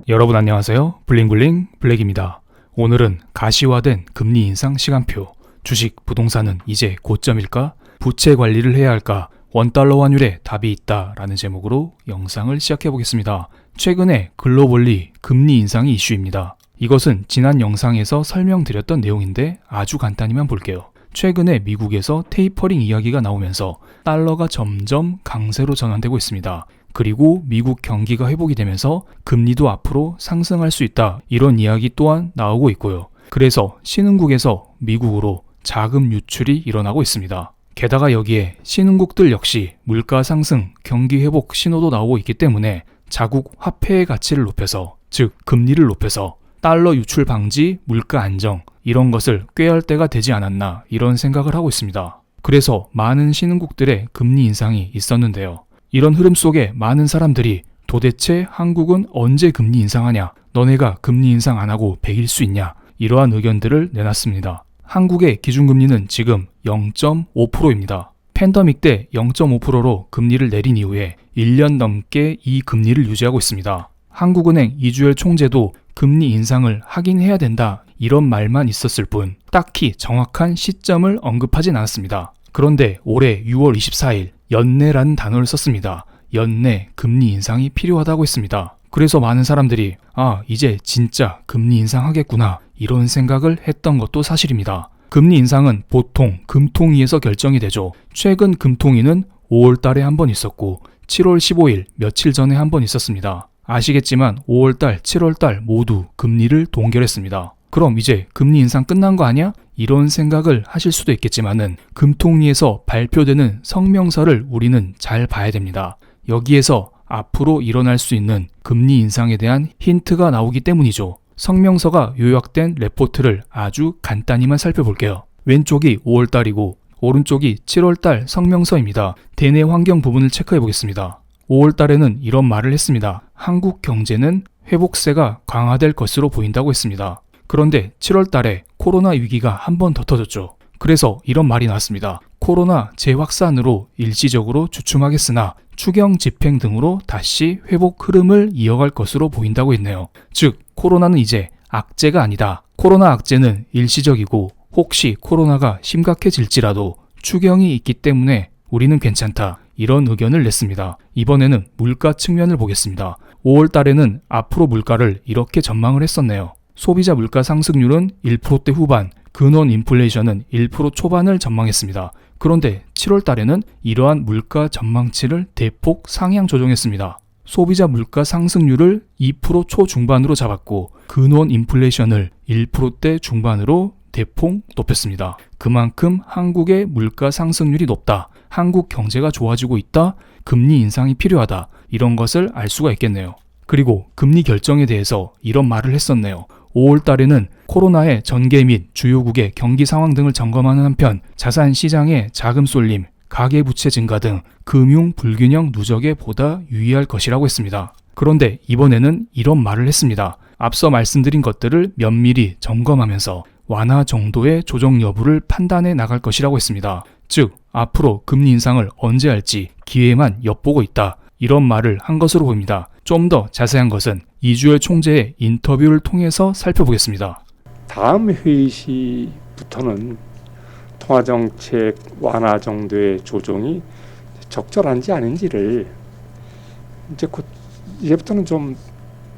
여러분 안녕하세요. 블링블링 블랙입니다. 오늘은 가시화된 금리 인상 시간표, 주식, 부동산은 이제 고점일까? 부채 관리를 해야 할까? 원달러 환율에 답이 있다 라는 제목으로 영상을 시작해 보겠습니다. 최근에 글로벌리 금리 인상이 이슈입니다. 이것은 지난 영상에서 설명드렸던 내용인데 아주 간단히만 볼게요. 최근에 미국에서 테이퍼링 이야기가 나오면서 달러가 점점 강세로 전환되고 있습니다. 그리고 미국 경기가 회복이 되면서 금리도 앞으로 상승할 수 있다, 이런 이야기 또한 나오고 있고요. 그래서 신흥국에서 미국으로 자금 유출이 일어나고 있습니다. 게다가 여기에 신흥국들 역시 물가 상승, 경기 회복 신호도 나오고 있기 때문에 자국 화폐의 가치를 높여서, 즉 금리를 높여서 달러 유출 방지, 물가 안정, 이런 것을 꾀할 때가 되지 않았나, 이런 생각을 하고 있습니다. 그래서 많은 신흥국들의 금리 인상이 있었는데요. 이런 흐름 속에 많은 사람들이 도대체 한국은 언제 금리 인상하냐, 너네가 금리 인상 안 하고 100일 수 있냐, 이러한 의견들을 내놨습니다. 한국의 기준금리는 지금 0.5%입니다. 팬데믹 때 0.5%로 금리를 내린 이후에 1년 넘게 이 금리를 유지하고 있습니다. 한국은행 이주열 총재도 금리 인상을 하긴 해야 된다, 이런 말만 있었을 뿐 딱히 정확한 시점을 언급하진 않았습니다. 그런데 올해 6월 24일 연내라는 단어를 썼습니다. 연내 금리 인상이 필요하다고 했습니다. 그래서 많은 사람들이 이제 진짜 금리 인상하겠구나, 이런 생각을 했던 것도 사실입니다. 금리 인상은 보통 금통위에서 결정이 되죠. 최근 금통위는 5월 달에 한 번 있었고 7월 15일 며칠 전에 한 번 있었습니다. 아시겠지만 5월달, 7월달 모두 금리를 동결했습니다. 그럼 이제 금리 인상 끝난 거 아니야? 이런 생각을 하실 수도 있겠지만은 금통위에서 발표되는 성명서를 우리는 잘 봐야 됩니다. 여기에서 앞으로 일어날 수 있는 금리 인상에 대한 힌트가 나오기 때문이죠. 성명서가 요약된 레포트를 아주 간단히만 살펴볼게요. 왼쪽이 5월달이고 오른쪽이 7월달 성명서입니다. 대내 환경 부분을 체크해 보겠습니다. 5월달에는 이런 말을 했습니다. 한국 경제는 회복세가 강화될 것으로 보인다고 했습니다. 그런데 7월 달에 코로나 위기가 한 번 더 터졌죠. 그래서 이런 말이 나왔습니다. 코로나 재확산으로 일시적으로 주춤하겠으나 추경 집행 등으로 다시 회복 흐름을 이어갈 것으로 보인다고 했네요. 즉, 코로나는 이제 악재가 아니다. 코로나 악재는 일시적이고 혹시 코로나가 심각해질지라도 추경이 있기 때문에 우리는 괜찮다, 이런 의견을 냈습니다. 이번에는 물가 측면을 보겠습니다. 5월 달에는 앞으로 물가를 이렇게 전망을 했었네요. 소비자 물가 상승률은 1%대 후반, 근원 인플레이션은 1% 초반을 전망했습니다. 그런데 7월 달에는 이러한 물가 전망치를 대폭 상향 조정했습니다. 소비자 물가 상승률을 2% 초중반으로 잡았고 근원 인플레이션을 1%대 중반으로 대폭 높였습니다. 그만큼 한국의 물가 상승률이 높다, 한국 경제가 좋아지고 있다, 금리 인상이 필요하다, 이런 것을 알 수가 있겠네요. 그리고 금리 결정에 대해서 이런 말을 했었네요. 5월 달에는 코로나의 전개 및 주요국의 경기 상황 등을 점검하는 한편 자산 시장의 자금 쏠림, 가계부채 증가 등 금융 불균형 누적에 보다 유의할 것이라고 했습니다. 그런데 이번에는 이런 말을 했습니다. 앞서 말씀드린 것들을 면밀히 점검하면서 완화 정도의 조정 여부를 판단해 나갈 것이라고 했습니다. 즉, 앞으로 금리 인상을 언제 할지 기회만 엿보고 있다, 이런 말을 한 것으로 보입니다. 좀 더 자세한 것은 이주열 총재의 인터뷰를 통해서 살펴보겠습니다. 다음 회의 시부터는 통화정책 완화 정도의 조정이 적절한지 아닌지를 이제부터는 좀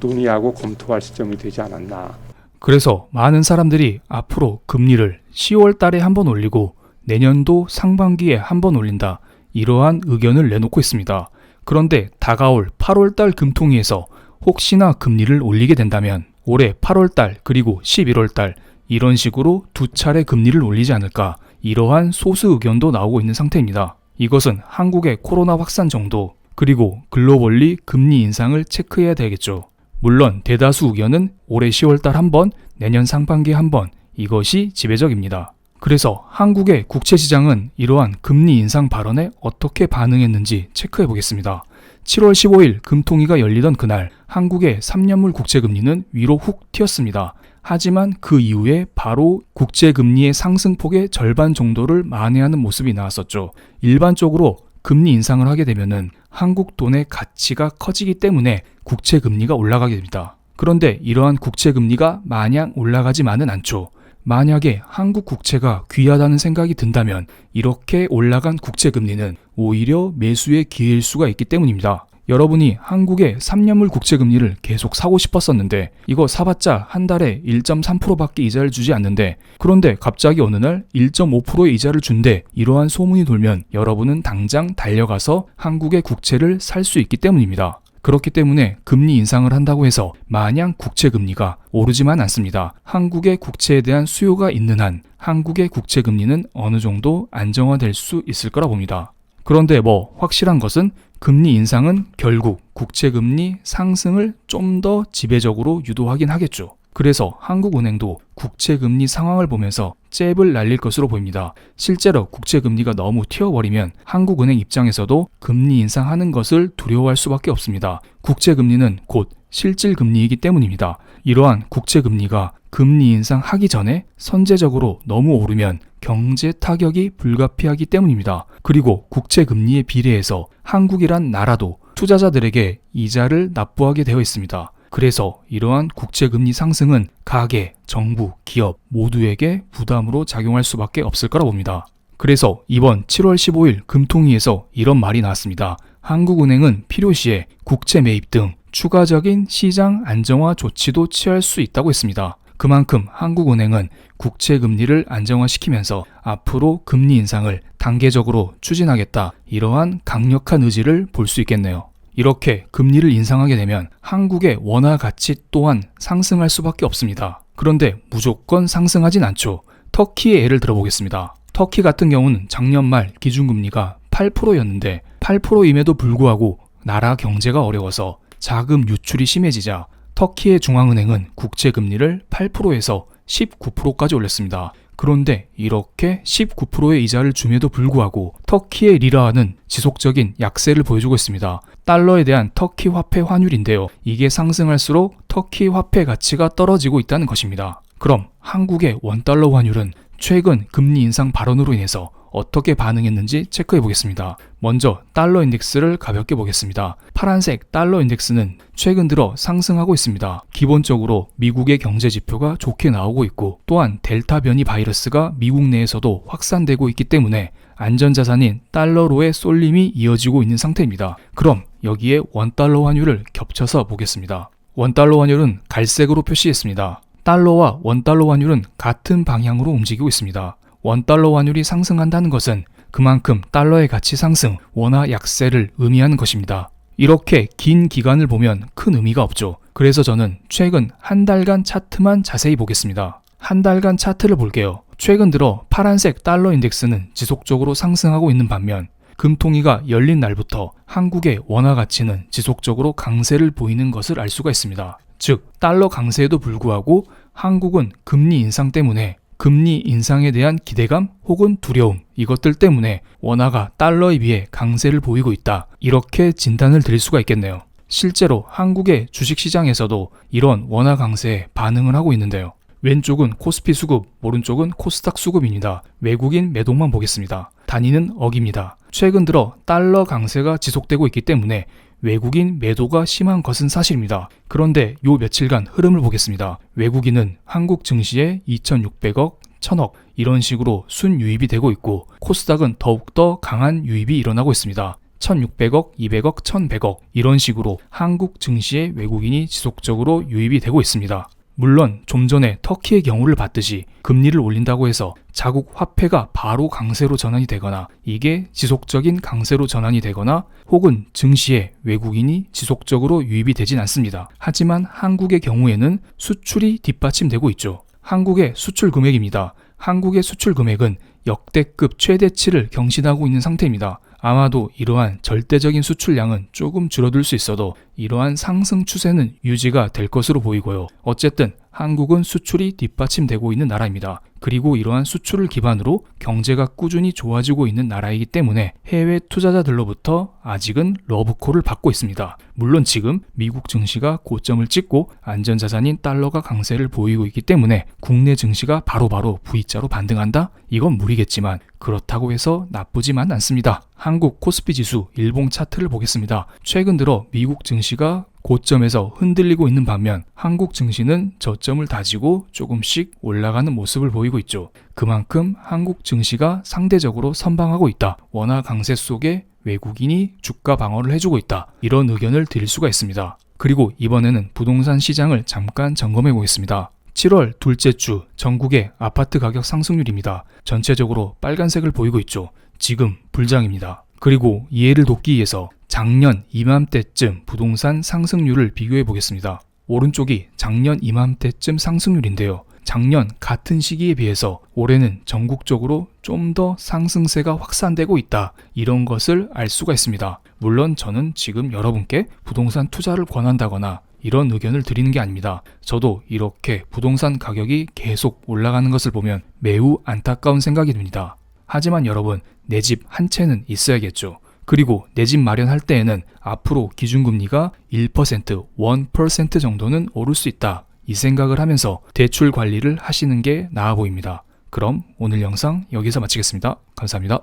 논의하고 검토할 시점이 되지 않았나. 그래서 많은 사람들이 앞으로 금리를 10월 달에 한 번 올리고 내년도 상반기에 한 번 올린다, 이러한 의견을 내놓고 있습니다. 그런데 다가올 8월달 금통위에서 혹시나 금리를 올리게 된다면 올해 8월달 그리고 11월달 이런 식으로 두 차례 금리를 올리지 않을까, 이러한 소수 의견도 나오고 있는 상태입니다. 이것은 한국의 코로나 확산 정도 그리고 글로벌리 금리 인상을 체크해야 되겠죠. 물론 대다수 의견은 올해 10월달 한 번, 내년 상반기에 한 번, 이것이 지배적입니다. 그래서 한국의 국채시장은 이러한 금리 인상 발언에 어떻게 반응했는지 체크해 보겠습니다. 7월 15일 금통위가 열리던 그날 한국의 3년물 국채금리는 위로 훅 튀었습니다. 하지만 그 이후에 바로 국채금리의 상승폭의 절반 정도를 만회하는 모습이 나왔었죠. 일반적으로 금리 인상을 하게 되면은 한국 돈의 가치가 커지기 때문에 국채 금리가 올라가게 됩니다. 그런데 이러한 국채금리가 마냥 올라가지만은 않죠. 만약에 한국 국채가 귀하다는 생각이 든다면 이렇게 올라간 국채금리는 오히려 매수의 기회일 수가 있기 때문입니다. 여러분이 한국의 3년물 국채금리를 계속 사고 싶었었는데 이거 사봤자 한 달에 1.3%밖에 이자를 주지 않는데, 그런데 갑자기 어느 날 1.5%의 이자를 준대, 이러한 소문이 돌면 여러분은 당장 달려가서 한국의 국채를 살 수 있기 때문입니다. 그렇기 때문에 금리 인상을 한다고 해서 마냥 국채금리가 오르지만 않습니다. 한국의 국채에 대한 수요가 있는 한 한국의 국채금리는 어느 정도 안정화될 수 있을 거라 봅니다. 그런데 확실한 것은 금리 인상은 결국 국채금리 상승을 좀 더 지배적으로 유도하긴 하겠죠. 그래서 한국은행도 국채금리 상황을 보면서 잽을 날릴 것으로 보입니다. 실제로 국채금리가 너무 튀어버리면 한국은행 입장에서도 금리 인상하는 것을 두려워할 수밖에 없습니다. 국채금리는 곧 실질금리이기 때문입니다. 이러한 국채금리가 금리 인상하기 전에 선제적으로 너무 오르면 경제 타격이 불가피하기 때문입니다. 그리고 국채금리에 비례해서 한국이란 나라도 투자자들에게 이자를 납부하게 되어 있습니다. 그래서 이러한 국채금리 상승은 가계, 정부, 기업 모두에게 부담으로 작용할 수밖에 없을 거라 봅니다. 그래서 이번 7월 15일 금통위에서 이런 말이 나왔습니다. 한국은행은 필요시에 국채 매입 등 추가적인 시장 안정화 조치도 취할 수 있다고 했습니다. 그만큼 한국은행은 국채금리를 안정화시키면서 앞으로 금리 인상을 단계적으로 추진하겠다, 이러한 강력한 의지를 볼 수 있겠네요. 이렇게 금리를 인상하게 되면 한국의 원화 가치 또한 상승할 수밖에 없습니다. 그런데 무조건 상승하진 않죠. 터키의 예를 들어보겠습니다. 터키 같은 경우는 작년 말 기준금리가 8%였는데 8%임에도 불구하고 나라 경제가 어려워서 자금 유출이 심해지자 터키의 중앙은행은 국채금리를 8%에서 19%까지 올렸습니다. 그런데 이렇게 19%의 이자를 줌에도 불구하고 터키의 리라는 지속적인 약세를 보여주고 있습니다. 달러에 대한 터키 화폐 환율인데요. 이게 상승할수록 터키 화폐 가치가 떨어지고 있다는 것입니다. 그럼 한국의 원달러 환율은 최근 금리 인상 발언으로 인해서 어떻게 반응했는지 체크해 보겠습니다. 먼저 달러 인덱스를 가볍게 보겠습니다. 파란색 달러 인덱스는 최근 들어 상승하고 있습니다. 기본적으로 미국의 경제 지표가 좋게 나오고 있고, 또한 델타 변이 바이러스가 미국 내에서도 확산되고 있기 때문에 안전자산인 달러로의 쏠림이 이어지고 있는 상태입니다. 그럼 여기에 원달러 환율을 겹쳐서 보겠습니다. 원달러 환율은 갈색으로 표시했습니다. 달러와 원달러 환율은 같은 방향으로 움직이고 있습니다. 원달러 환율이 상승한다는 것은 그만큼 달러의 가치 상승, 원화 약세를 의미하는 것입니다. 이렇게 긴 기간을 보면 큰 의미가 없죠. 그래서 저는 최근 한 달간 차트만 자세히 보겠습니다. 한 달간 차트를 볼게요. 최근 들어 파란색 달러 인덱스는 지속적으로 상승하고 있는 반면 금통위가 열린 날부터 한국의 원화 가치는 지속적으로 강세를 보이는 것을 알 수가 있습니다. 즉, 달러 강세에도 불구하고 한국은 금리 인상 때문에 금리 인상에 대한 기대감 혹은 두려움, 이것들 때문에 원화가 달러에 비해 강세를 보이고 있다, 이렇게 진단을 드릴 수가 있겠네요. 실제로 한국의 주식시장에서도 이런 원화 강세에 반응을 하고 있는데요. 왼쪽은 코스피 수급, 오른쪽은 코스닥 수급입니다. 외국인 매도만 보겠습니다. 단위는 억입니다. 최근 들어 달러 강세가 지속되고 있기 때문에 외국인 매도가 심한 것은 사실입니다. 그런데 요 며칠간 흐름을 보겠습니다. 외국인은 한국 증시에 2,600억, 1,000억 이런 식으로 순유입이 되고 있고, 코스닥은 더욱더 강한 유입이 일어나고 있습니다. 1,600억, 200억, 1,100억 이런 식으로 한국 증시에 외국인이 지속적으로 유입이 되고 있습니다. 물론 좀 전에 터키의 경우를 봤듯이 금리를 올린다고 해서 자국 화폐가 바로 강세로 전환이 되거나, 이게 지속적인 강세로 전환이 되거나, 혹은 증시에 외국인이 지속적으로 유입이 되진 않습니다. 하지만 한국의 경우에는 수출이 뒷받침되고 있죠. 한국의 수출 금액입니다. 한국의 수출 금액은 역대급 최대치를 경신하고 있는 상태입니다. 아마도 이러한 절대적인 수출량은 조금 줄어들 수 있어도 이러한 상승 추세는 유지가 될 것으로 보이고요. 어쨌든 한국은 수출이 뒷받침되고 있는 나라입니다. 그리고 이러한 수출을 기반으로 경제가 꾸준히 좋아지고 있는 나라이기 때문에 해외 투자자들로부터 아직은 러브콜을 받고 있습니다. 물론 지금 미국 증시가 고점을 찍고 안전자산인 달러가 강세를 보이고 있기 때문에 국내 증시가 바로바로 V자로 반등한다? 이건 무리겠지만 그렇다고 해서 나쁘지만 않습니다. 한국 코스피 지수 일봉 차트를 보겠습니다. 최근 들어 미국 증시가 고점에서 흔들리고 있는 반면 한국 증시는 저점을 다지고 조금씩 올라가는 모습을 보이고 있죠. 그만큼 한국 증시가 상대적으로 선방하고 있다. 원화 강세 속에 외국인이 주가 방어를 해주고 있다. 이런 의견을 드릴 수가 있습니다. 그리고 이번에는 부동산 시장을 잠깐 점검해 보겠습니다. 7월 둘째 주 전국의 아파트 가격 상승률입니다. 전체적으로 빨간색을 보이고 있죠. 지금 불장입니다. 그리고 이해를 돕기 위해서 작년 이맘때쯤 부동산 상승률을 비교해 보겠습니다. 오른쪽이 작년 이맘때쯤 상승률인데요. 작년 같은 시기에 비해서 올해는 전국적으로 좀 더 상승세가 확산되고 있다. 이런 것을 알 수가 있습니다. 물론 저는 지금 여러분께 부동산 투자를 권한다거나 이런 의견을 드리는 게 아닙니다. 저도 이렇게 부동산 가격이 계속 올라가는 것을 보면 매우 안타까운 생각이 듭니다. 하지만 여러분, 내 집 한 채는 있어야겠죠. 그리고 내 집 마련할 때에는 앞으로 기준금리가 1%, 1% 정도는 오를 수 있다. 이 생각을 하면서 대출 관리를 하시는 게 나아 보입니다. 그럼 오늘 영상 여기서 마치겠습니다. 감사합니다.